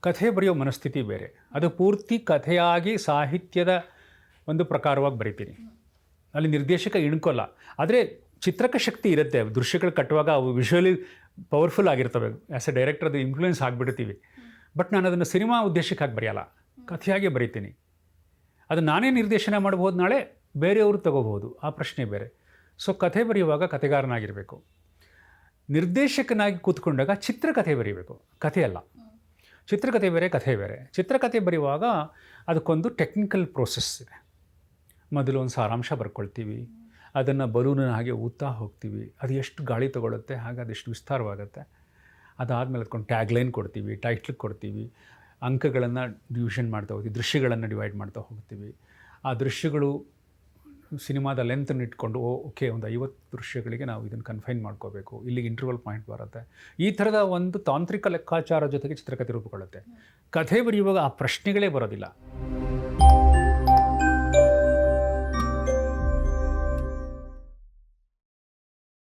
ಕಥೆ ಬರೆಯೋ ಮನಸ್ಥಿತಿ ಬೇರೆ. ಅದು ಪೂರ್ತಿ ಕಥೆಯಾಗಿ ಸಾಹಿತ್ಯದ ಒಂದು ಪ್ರಕಾರವಾಗಿ ಬರಿತೀನಿ. ಅಲ್ಲಿ ನಿರ್ದೇಶಕ ಇಣ್ಕೊಲ್ಲ. ಆದರೆ ಚಿತ್ರಕ ಶಕ್ತಿ ಇರುತ್ತೆ. ದೃಶ್ಯಗಳು ಕಟ್ಟುವಾಗ ಅವು ವಿಷುವಲಿ ಪವರ್ಫುಲ್ ಆಗಿರ್ತವೆ. ಆ್ಯಸ್ ಎ ಡೈರೆಕ್ಟರ್ ಅದು ಇನ್ಫ್ಲೂಯೆನ್ಸ್ ಆಗಿಬಿಡ್ತೀವಿ. ಬಟ್ ನಾನು ಅದನ್ನು ಸಿನಿಮಾ ಉದ್ದೇಶಕ್ಕಾಗಿ ಬರೆಯಲ್ಲ, ಕಥೆಯಾಗಿ ಬರಿತೀನಿ. ಅದು ನಾನೇ ನಿರ್ದೇಶನ ಮಾಡ್ಬೋದು, ನಾಳೆ ಬೇರೆಯವರು ತಗೋಬೋದು, ಆ ಪ್ರಶ್ನೆ ಬೇರೆ. ಸೊ ಕಥೆ ಬರೆಯುವಾಗ ಕಥೆಗಾರನಾಗಿರಬೇಕು. ನಿರ್ದೇಶಕನಾಗಿ ಕೂತ್ಕೊಂಡಾಗ ಚಿತ್ರಕಥೆ ಬರೀಬೇಕು, ಕಥೆ ಅಲ್ಲ. ಚಿತ್ರಕಥೆ ಬೇರೆ, ಕಥೆ ಬೇರೆ. ಚಿತ್ರಕಥೆ ಬರೆಯುವಾಗ ಅದಕ್ಕೊಂದು ಟೆಕ್ನಿಕಲ್ ಪ್ರೋಸೆಸ್ ಇದೆ. ಮೊದಲು ಒಂದು ಸಾರಾಂಶ ಬರ್ಕೊಳ್ತೀವಿ, ಅದನ್ನು ಬಲೂನಿನ ಹಾಗೆ ಊದ್ತಾ ಹೋಗ್ತೀವಿ. ಅದು ಎಷ್ಟು ಗಾಳಿ ತೊಗೊಳುತ್ತೆ ಹಾಗೆ ಅದೆಷ್ಟು ವಿಸ್ತಾರವಾಗುತ್ತೆ. ಅದಾದಮೇಲೆ ಅದಕ್ಕೊಂದು ಟ್ಯಾಗ್ಲೈನ್ ಕೊಡ್ತೀವಿ, ಟೈಟ್ಲ್ ಕೊಡ್ತೀವಿ, ಅಂಕಗಳನ್ನು ಡಿವಿಷನ್ ಮಾಡ್ತಾ ಹೋಗ್ತೀವಿ, ದೃಶ್ಯಗಳನ್ನು ಡಿವೈಡ್ ಮಾಡ್ತಾ ಹೋಗ್ತೀವಿ. ಆ ದೃಶ್ಯಗಳು ಸಿನಿಮಾದ ಲೆಂತನ್ನು ಇಟ್ಕೊಂಡು ಓಕೆ ಒಂದು 50 ದೃಶ್ಯಗಳಿಗೆ ನಾವು ಇದನ್ನು ಕನ್ಫೈನ್ ಮಾಡ್ಕೋಬೇಕು, ಇಲ್ಲಿಗೆ ಇಂಟರ್ವಲ್ ಪಾಯಿಂಟ್ ಬರುತ್ತೆ. ಈ ಥರದ ಒಂದು ತಾಂತ್ರಿಕ ಲೆಕ್ಕಾಚಾರ ಜೊತೆಗೆ ಚಿತ್ರಕಥೆ ರೂಪುಗೊಳ್ಳುತ್ತೆ. ಕಥೆ ಬರೆಯುವಾಗ ಆ ಪ್ರಶ್ನೆಗಳೇ ಬರೋದಿಲ್ಲ.